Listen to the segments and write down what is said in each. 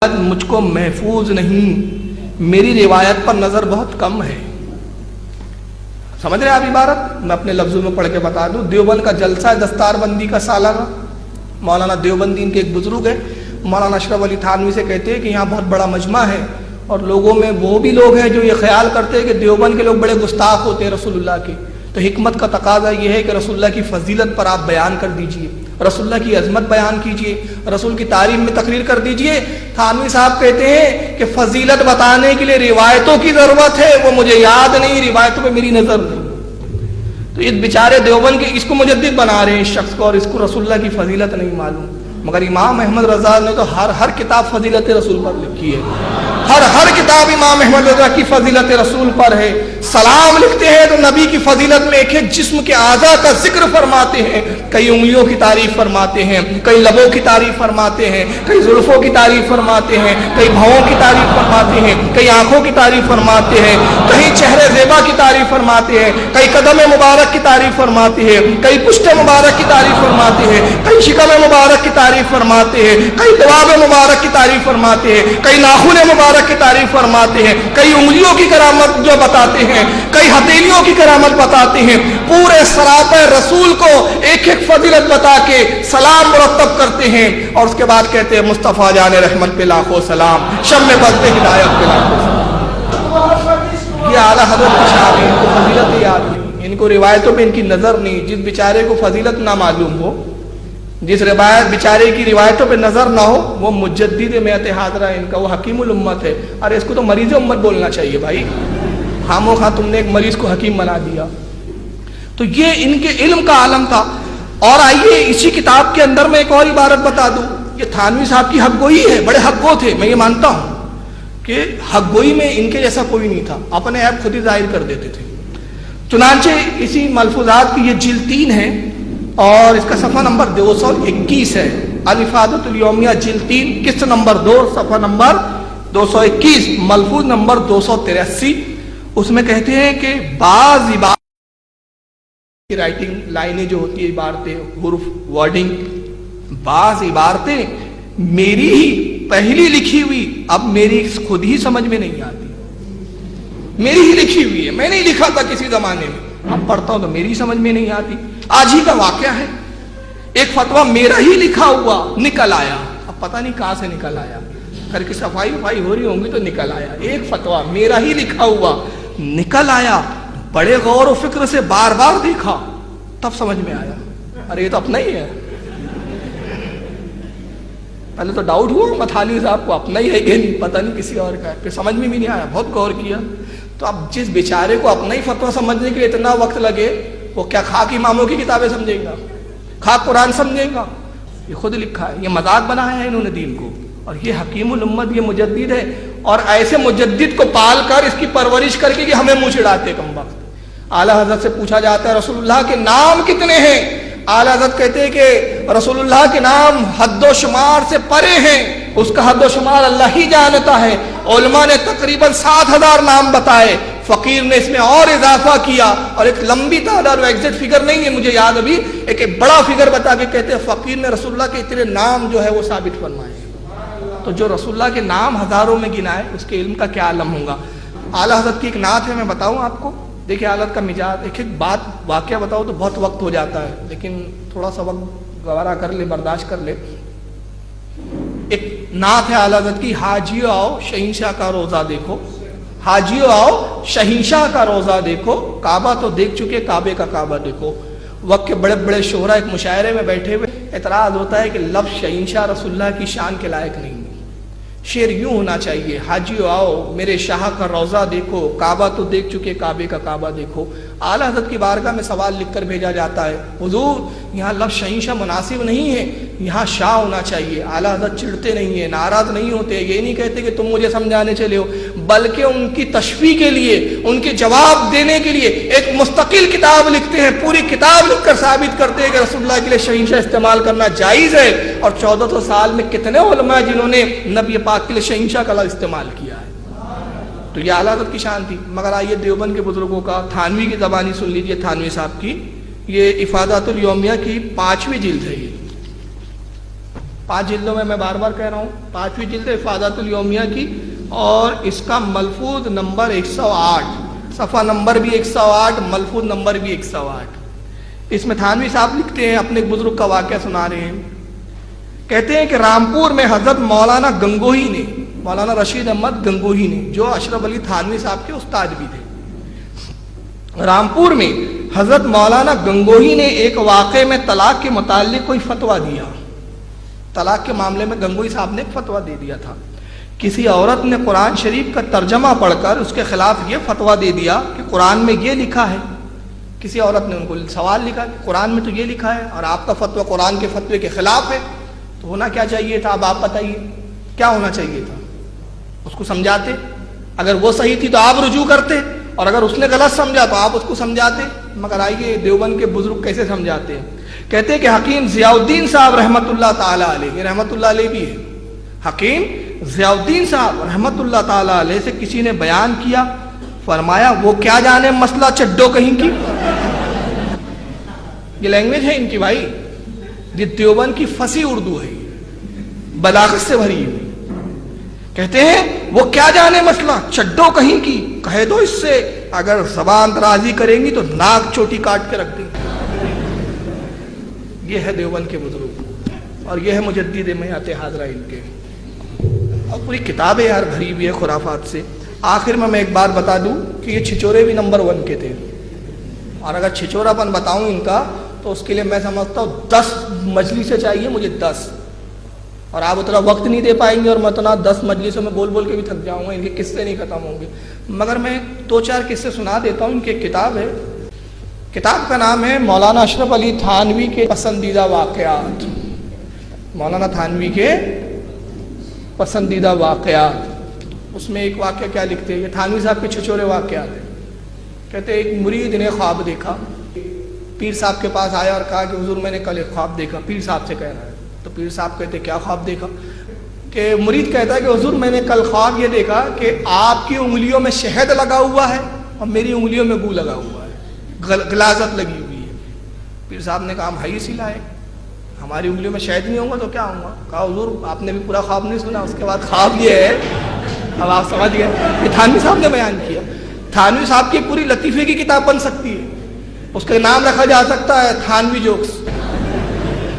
مجھ کو محفوظ نہیں، میری روایت پر نظر بہت کم ہے۔ سمجھ رہے آپ عبارت؟ میں اپنے لفظوں میں پڑھ کے بتا دوں۔ دیوبند کا جلسہ دستار بندی کا سالانہ، مولانا دیوبندی ان کے ایک بزرگ ہیں، مولانا اشرف علی تھانوی سے کہتے ہیں کہ یہاں بہت بڑا مجمع ہے، اور لوگوں میں وہ بھی لوگ ہیں جو یہ خیال کرتے ہیں کہ دیوبند کے لوگ بڑے گستاخ ہوتے ہیں رسول اللہ کے، تو حکمت کا تقاضا یہ ہے کہ رسول اللہ کی فضیلت پر آپ بیان کر دیجئے، رسول اللہ کی عظمت بیان کیجئے، رسول کی تعریف میں تقریر کر دیجئے۔ تھانوی صاحب کہتے ہیں کہ فضیلت بتانے کے لیے روایتوں کی ضرورت ہے، وہ مجھے یاد نہیں، روایتوں پہ میری نظر نہیں۔ تو اس بیچارے دیوبند کے اس کو مجدد بنا رہے ہیں اس شخص کو، اور اس کو رسول اللہ کی فضیلت نہیں معلوم۔ مگر امام احمد رضا نے تو ہر کتاب فضیلت رسول پر لکھی ہے، ہر کتاب امام احمد رضا کی فضیلت رسول پر ہے۔ سلام لکھتے ہیں تو نبی کی فضیلت میں ایک ایک جسم کے اعضاء کا ذکر فرماتے ہیں، کئی انگلیوں کی تعریف فرماتے ہیں، کئی لبوں کی تعریف فرماتے ہیں، کئی زلفوں کی تعریف فرماتے ہیں، کئی بھووں کی تعریف فرماتے ہیں، کئی آنکھوں کی تعریف فرماتے ہیں، کہیں چہرے زیبا کی تعریف فرماتے ہیں، کئی قدم مبارک کی تعریف فرماتے ہیں، کئی پشت مبارک کی تعریف فرماتے ہیں، کئی شکم مبارک کی تعریف فرماتے ہیں، کئی دواب مبارک کی تعریف فرماتے ہیں، کئی ناخن مبارک کی تعریف فرماتے ہیں، کئی انگلیوں کی کرامت جو بتاتے ہیں، کئی ہتھیلیوں کی کرامت بتاتے ہیں۔ پورے سراپے رسول کو ایک ایک فضیلت بتا کے سلام مرتب کرتے ہیں، اور اس کے بعد کہتے ہیں مصطفیٰ جان رحمت پہ لاکھوں سلام، شم بزم ہدایت پہ لاکھوں سلام۔ یہ اعلیٰ حضرت کی شان ہے، ان کو فضیلت یاد نہیں، ان کو روایتوں پہ ان کی نظر نہیں۔ جس بیچارے کو فضیلت نہ معلوم ہو، جس روایت بیچارے کی روایتوں پہ نظر نہ ہو، وہ مجدد میت حاضرہ ان کا، وہ حکیم الامت ہے۔ ارے اس کو تو مریض امت بولنا چاہیے بھائی، خامو خواہ تم نے ایک مریض کو حکیم بنا دیا۔ تو یہ ان کے علم کا عالم تھا۔ اور آئیے اسی کتاب کے اندر میں ایک اور عبارت بتا دوں، یہ تھانوی صاحب کی حق گوئی ہے، بڑے حق گو تھے، میں یہ مانتا ہوں کہ حق گوئی میں ان کے جیسا کوئی نہیں تھا، اپنے عیب خود ہی ظاہر کر دیتے تھے۔ چنانچہ اسی ملفوظات کی یہ جلد 3 ہے، اور اس کا صفحہ نمبر 221 ہے، الافادۃ الیومیہ جلد 3 قسط نمبر 2 صفحہ نمبر 221 ملفوظ نمبر 283۔ اس میں کہتے ہیں کہ بعض عبارت کی رائٹنگ لائنیں جو ہوتی ہے، عبارتیں، حروف، ورڈنگ، بعض عبارتیں میری ہی پہلی لکھی ہوئی اب میری خود ہی سمجھ میں نہیں آتی، میری ہی لکھی ہوئی ہے، میں نہیں لکھا تھا کسی زمانے میں، اب پڑھتا ہوں تو میری سمجھ میں نہیں آتی۔ آج ہی کا واقعہ ہے، ایک فتویٰ میرا ہی لکھا ہوا نکل آیا، اب پتہ نہیں کہاں سے نکل آیا، گھر کی صفائی ہو رہی ہوں گی تو نکل آیا، ایک فتویٰ میرا ہی لکھا ہوا نکل آیا، بڑے غور و فکر سے بار بار دیکھا، تب سمجھ میں آیا ارے یہ تو اپنا ہی ہے۔ پہلے تو ڈاؤٹ ہوا متھانی صاحب کو اپنا ہی ہے کہ نہیں، پتہ نہیں کسی اور کا ہے، پھر سمجھ میں بھی نہیں آیا، بہت غور کیا۔ تو اب جس بیچارے کو اپنا ہی فتویٰ سمجھنے کے لیے اتنا وقت لگے، وہ کیا خاک اماموں کی کتابیں سمجھے گا، خاک قرآن سمجھے گا؟ یہ خود لکھا ہے، یہ مذاق بنایا ہے انہوں نے دین کو، اور یہ حکیم الامت، یہ مجدد ہے، اور ایسے مجدد کو پال کر اس کی پرورش کر کے کہ ہمیں منہ چڑھاتے کم وقت۔ اعلیٰ حضرت سے پوچھا جاتا ہے رسول اللہ کے نام کتنے ہیں؟ اعلیٰ حضرت کہتے ہیں کہ رسول اللہ کے نام حد و شمار سے پرے ہیں، اس کا حد و شمار اللہ ہی جانتا ہے۔ علماء نے تقریباً 7000 نام بتائے، فقیر نے اس میں اور اضافہ کیا، اور ایک لمبی تعداد، ایگزیکٹ فگر نہیں ہے مجھے یاد ابھی، ایک بڑا فگر بتا کے کہتے ہیں فقیر نے رسول اللہ کے اتنے نام جو ہے وہ ثابت فرمائے۔ تو جو رسول اللہ کے نام ہزاروں میں گنائے، اس کے علم کا کیا عالم ہوگا۔ اعلیٰ حضرت کی ایک نعت ہے، میں بتاؤں آپ کو، دیکھیں اعلیٰ حضرت کا مزاج، ایک بات واقعہ بتاؤ تو بہت وقت ہو جاتا ہے، لیکن تھوڑا سا وقت گوارا کر لے، برداشت کر لے۔ ایک نعت ہے اعلیٰ حضرت کی، حاجیو آؤ شہنشاہ کا روزہ دیکھو، حاجیو آؤ شہنشاہ کا روزہ دیکھو، کعبہ تو دیکھ چکے، کعبے کا کعبہ دیکھو۔ وقت کے بڑے بڑے شہرا ایک مشاعرے میں بیٹھے ہوئے، اعتراض ہوتا ہے کہ لفظ شہنشاہ رسول اللہ کی شان کے لائق نہیں، شعر یوں ہونا چاہیے، حاجیو آؤ میرے شاہ کا روزہ دیکھو، کعبہ تو دیکھ چکے، کعبے کا کعبہ دیکھو۔ اعلیٰ حضرت کی بارگاہ میں سوال لکھ کر بھیجا جاتا ہے، حضور یہاں لفظ شہنشاہ مناسب نہیں ہے، یہاں شاہ ہونا چاہیے۔ اعلیٰ حضرت چڑھتے نہیں ہیں، ناراض نہیں ہوتے، یہ نہیں کہتے کہ تم مجھے سمجھانے چلے ہو، بلکہ ان کی تشفیع کے لیے، ان کے جواب دینے کے لیے ایک مستقل کتاب لکھتے ہیں، پوری کتاب لکھ کر ثابت کرتے ہیں کہ رسول اللہ کے لیے شہنشاہ استعمال کرنا جائز ہے۔ اور 1400 سال میں کتنے علماء جنہوں نے نبی پاک کے لیے شہنشاہ کا لفظ استعمال کیا ہے۔ تو یہ اعلیٰ حضرت کی شان تھی۔ مگر آئیے دیوبند کے بزرگوں کا، تھانوی کی زبانی سن لیجئے، تھانوی صاحب کی، یہ افادۃ الیومیہ کی 5ویں جلد ہے، 5 جلدوں میں بار بار کہہ رہا ہوں، 5ویں جلد افادۃ الیومیہ کی، اور اس کا ملفوظ نمبر 108، صفحہ نمبر بھی 108، ملفوظ نمبر بھی 108۔ اس میں تھانوی صاحب لکھتے ہیں، اپنے ایک بزرگ کا واقعہ سنا رہے ہیں، کہتے ہیں کہ رامپور میں حضرت مولانا گنگوہی نے، مولانا رشید احمد گنگوہی نے، جو اشرف علی تھانوی صاحب کے استاد بھی تھے، رامپور میں حضرت مولانا گنگوہی نے ایک واقعے میں طلاق کے متعلق کوئی فتویٰ دیا۔ طلاق کے معاملے میں گنگوہی صاحب نے ایک فتویٰ دے دیا تھا۔ کسی عورت نے قرآن شریف کا ترجمہ پڑھ کر اس کے خلاف یہ فتویٰ دے دیا کہ قرآن میں یہ لکھا ہے۔ کسی عورت نے ان کو سوال لکھا کہ قرآن میں تو یہ لکھا ہے اور آپ کا فتویٰ قرآن کے فتوے کے خلاف ہے، تو ہونا کیا چاہیے تھا؟ اب آپ بتائیے کیا ہونا چاہیے تھا؟ اس کو سمجھاتے، اگر وہ صحیح تھی تو آپ رجوع کرتے، اور اگر اس نے غلط سمجھا تو آپ اس کو سمجھاتے۔ مگر آئیے دیوبند کے بزرگ کیسے سمجھاتے ہیں، کہتے ہیں کہ حکیم ضیاء الدین صاحب رحمۃ اللہ تعالی علیہ، یہ رحمۃ اللہ علیہ بھی ہے، حکیم ضیاء الدین صاحب رحمۃ اللہ تعالی علیہ سے کسی نے بیان کیا، فرمایا وہ کیا جانے مسئلہ چڈو کہیں کی۔ یہ لینگویج ہے ان کی بھائی، یہ دیوبند کی فصیح اردو ہے، بلاغت سے بھری ہوئی۔ کہتے ہیں وہ کیا جانے مسئلہ چڈو کہیں کی، کہہ دو اس سے اگر زبان درازی کریں گی تو ناک چوٹی کاٹ کے رکھ دیں گے۔ یہ ہے دیوبند کے بزرگ، اور یہ ہے مجدد میعات حاضرہ ان کے، اور پوری کتابیں یار بھری ہوئی ہے خرافات سے۔ آخر میں ایک بات بتا دوں کہ یہ چھچورے بھی نمبر 1 کے تھے، اور اگر چھچورا پن بتاؤں ان کا تو اس کے لیے میں سمجھتا ہوں 10 مجلسیں چاہیے مجھے، 10، اور آپ اتنا وقت نہیں دے پائیں گے، اور میں اتنا 10 مجلسوں میں بول کے بھی تھک جاؤں گا، ان کے قصے نہیں ختم ہوں گے۔ مگر میں 2-4 قصے سنا دیتا ہوں۔ ان کی ایک کتاب ہے، کتاب کا نام ہے مولانا اشرف علی تھانوی کے پسندیدہ واقعات، مولانا تھانوی کے پسندیدہ واقعات۔ اس میں ایک واقعہ کیا لکھتے ہیں، یہ تھانوی صاحب کے چھچورے واقعات ہیں۔ کہتے ہیں ایک مرید نے خواب دیکھا، پیر صاحب کے پاس آیا اور کہا کہ حضور میں نے کل ایک خواب دیکھا، پیر صاحب سے کہہ رہا ہے۔ تو پیر صاحب کہتے کیا خواب دیکھا؟ کہ مرید کہتا ہے کہ حضور میں نے کل خواب یہ دیکھا کہ آپ کی انگلیوں میں شہد لگا ہوا ہے اور میری انگلیوں میں بو لگا ہوا ہے، غلاظت لگی ہوئی ہے۔ پیر صاحب نے کہا ہم ہے اسی لائق، ہماری انگلیوں میں شہد نہیں ہوگا تو کیا ہوگا؟ کہا حضور آپ نے بھی پورا خواب نہیں سنا۔ اس کے بعد خواب یہ ہے، اب آپ سمجھ گئے، یہ تھانوی صاحب نے بیان کیا۔ تھانوی صاحب کی پوری لطیفے کی کتاب بن سکتی ہے، اس کا نام رکھا جا سکتا ہے تھانوی جوکس،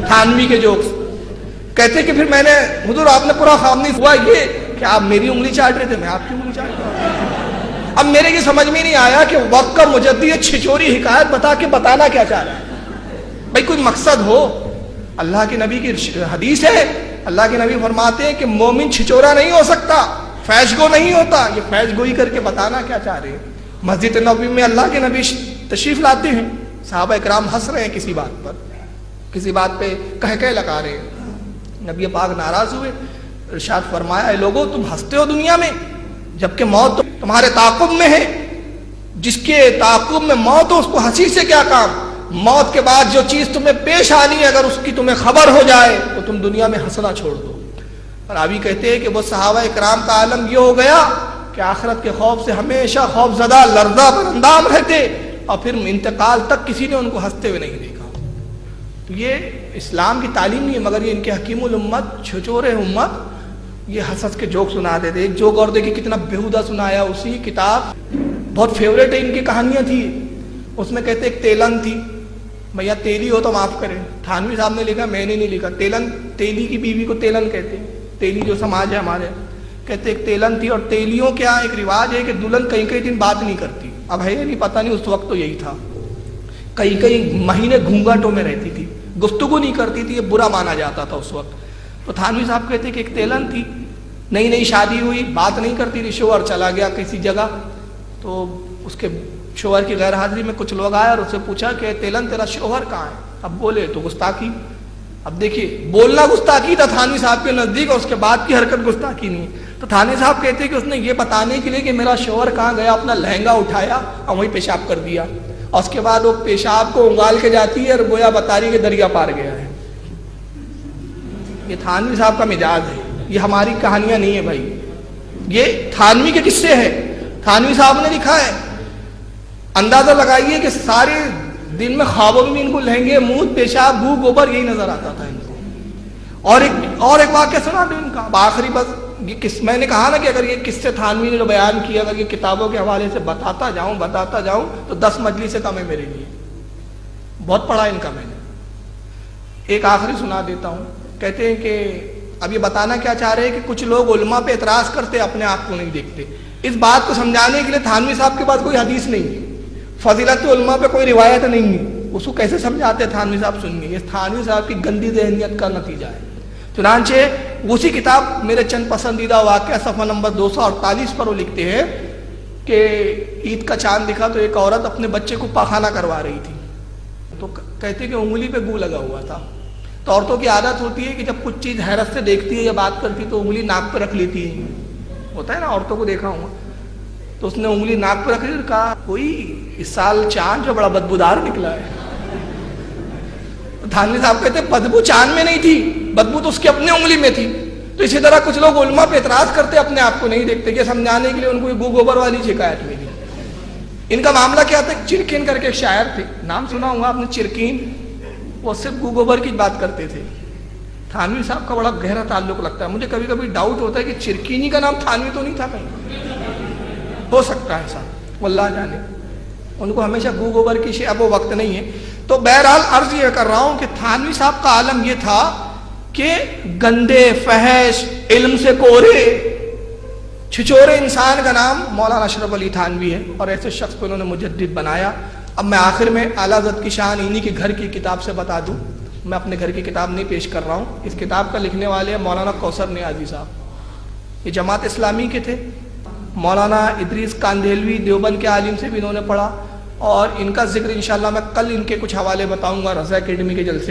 تھانوی کے جوکس۔ کہتے کہ پھر میں نے حضور آپ نے پورا خواب نہیں ہوا یہ کہ آپ میری انگلی چاٹ رہے تھے، میں آپ کی انگلی چاٹ رہا ہوں۔ اب میرے کی سمجھ میں نہیں آیا کہ وقت کا مجدد چھچوری حکایت بتا کے بتانا کیا چاہ رہا ہے؟ بھائی کوئی مقصد ہو۔ اللہ کے نبی کی حدیث ہے، اللہ کے نبی فرماتے ہیں کہ مومن چھچورا نہیں ہو سکتا، فیض گو نہیں ہوتا۔ یہ فیض گوئی کر کے بتانا کیا چاہ رہے ہیں؟ مسجد نبوی میں اللہ کے نبی تشریف لاتے ہیں، صحابہ اکرام ہنس رہے ہیں کسی بات پر، کسی بات پہ کہہ لگا رہے ہیں، نبی پاک ناراض ہوئے، ارشاد فرمایا اے لوگو تم ہنستے ہو دنیا میں جبکہ موت تمہارے تعاقب میں ہے، جس کے تعاقب میں موت ہو اس کو ہنسی سے کیا کام؟ موت کے بعد جو چیز تمہیں پیش آنی ہے اگر اس کی تمہیں خبر ہو جائے تو تم دنیا میں ہنسنا چھوڑ دو۔ اور ابھی کہتے ہیں کہ وہ صحابہ اکرام کا عالم یہ ہو گیا کہ آخرت کے خوف سے ہمیشہ خوف زدہ لرزہ پر اندام رہتے، اور پھر انتقال تک کسی نے ان کو ہنستے ہوئے نہیں دیکھا۔ تو یہ اسلام کی تعلیم نہیں ہے، مگر یہ ان کے حکیم الامت چھچورے امت یہ ہنس کے جوک سنا دیتے۔ ایک جوک اور دیکھیں کتنا بیہودہ سنایا، اسی کتاب بہت فیوریٹ ہے ان کی کہانیاں تھی، اس میں کہتے ایک تیلن تھی، بھیا تیلی ہو تو معاف کریں، تھانوی صاحب نے لکھا میں نے نہیں لکھا، تیلن تیلی کی بیوی کو تیلن کہتے ہیں، تیلی جو سماج ہے ہمارے، کہتے ایک تیلن تھی، اور تیلیوں کیا ایک رواج ہے کہ دلہن کئی دن بات نہیں کرتی، اب ہے نہیں پتہ نہیں، اس وقت تو یہی تھا، کئی مہینے گھونگھٹوں میں رہتی تھی، گفتگو نہیں کرتی تھی، یہ برا مانا جاتا تھا اس وقت۔ تو تھانوی صاحب کہتے کہ ایک تیلن تھی، نئی شادی ہوئی، بات نہیں کرتی تھی، شوہر چلا گیا کسی جگہ، تو اس کے شوہر کی غیر حاضری میں کچھ لوگ آئے اور اس سے پوچھا کہ تیلن تیرا شوہر کہاں ہے؟ اب بولے تو گستاخی، اب دیکھیے بولنا گستاخی تھا تھانوی صاحب کے نزدیک، اور اس کے بعد کی حرکت گستاخی نہیں ہے۔ تو تھانوی صاحب کہتے کہ اس نے یہ بتانے کے لیے کہ میرا شوہر کہاں گیا، اپنا لہنگا اٹھایا اور وہیں پیشاب کر دیا، اور اس کے بعد وہ پیشاب کو انگال کے جاتی ہے اور گویا بتا رہی کہ دریا پار گیا ہے۔ یہ تھانوی صاحب کا مزاج ہے، یہ ہماری کہانیاں نہیں ہے بھائی، یہ تھانوی کے قصے ہیں، تھانوی صاحب نے لکھا ہے۔ اندازہ لگائیے کہ سارے دن میں خوابوں میں ان کو لہنگے، منہ، پیشاب، بو، گوبر یہی نظر آتا تھا ان کو، اور ایک واقعہ سنا دیں ان کا آخری بس میں نے کہا نا کہ اگر یہ قصے تھانوی نے جو بیان کیا اگر یہ کتابوں کے حوالے سے بتاتا جاؤں تو 10 مجلس سے کم ہے میرے لیے. بہت پڑھا ان کا میں نے. ایک آخری سنا دیتا ہوں. کہتے ہیں کہ اب یہ بتانا کیا چاہ رہے ہیں کہ کچھ لوگ علماء پہ اعتراض کرتے اپنے آپ کو نہیں دیکھتے. اس بات کو سمجھانے کے لیے تھانوی صاحب کے پاس کوئی حدیث نہیں ہے, فضیلت علماء پہ کوئی روایت نہیں ہے. اس کو کیسے سمجھاتے تھانوی صاحب سنیے. یہ تھانوی صاحب کی گندی ذہنیت کا نتیجہ ہے. چنانچہ اسی کتاب میرے چند پسندیدہ واقعہ صفحہ نمبر 248 پر وہ لکھتے ہیں کہ عید کا چاند دکھا تو ایک عورت اپنے بچے کو پاخانہ کروا رہی تھی. تو کہتے کہ انگلی پہ گو لگا ہوا تھا. تو عورتوں کی عادت ہوتی ہے کہ جب کچھ چیز حیرت سے دیکھتی ہے یا بات کرتی ہے تو انگلی ناک پہ رکھ لیتی ہے. ہوتا ہے نا, عورتوں کو دیکھا ہوں. تو اس نے انگلی ناک پہ رکھ لی اور کہا کوئی اس سال چاند جو بڑا بدبودار نکلا ہے. تھانوی صاحب کہتے بدبو چاند میں نہیں تھی, بدبو تو اس کی اپنی انگلی میں تھی. تو اسی طرح کچھ لوگ علماء پہ اعتراض کرتے اپنے آپ کو نہیں دیکھتے. کہ سمجھانے کے لیے ان کو گو گوبر والی شکایت ہوئی. ان کا معاملہ کیا تھا, چرکین کر کے ایک شاعر تھے, نام سنا ہوگا آپ نے, چرکین. وہ صرف گو گوبر کی بات کرتے تھے. تھانوی صاحب کا بڑا گہرا تعلق لگتا ہے. مجھے کبھی کبھی ڈاؤٹ ہوتا ہے کہ چرکینی کا نام تھانوی تو نہیں تھا کہیں, ہو سکتا ہے ایسا, واللہ جانے. ان کو ہمیشہ گو گوبر کی شے, اب وہ وقت نہیں ہے. تو بہرحال عرض یہ کر رہا ہوں کہ تھانوی صاحب کا عالم یہ تھا کہ گندے فحش علم سے کورے چھچورے انسان کا نام مولانا اشرف علی تھانوی ہے, اور ایسے شخص کو انہوں نے مجدد بنایا. اب میں آخر میں اعلیٰ حضرت کی شان انہی کے گھر کی کتاب سے بتا دوں. میں اپنے گھر کی کتاب نہیں پیش کر رہا ہوں. اس کتاب کا لکھنے والے ہیں مولانا کوثر نیازی صاحب. یہ جماعت اسلامی کے تھے. مولانا ادریس کاندھیلوی دیوبند کے عالم سے بھی انہوں نے پڑھا, اور ان کا ذکر انشاءاللہ میں کل ان کے کچھ حوالے بتاؤں گا رضا اکیڈمی کے جلسے.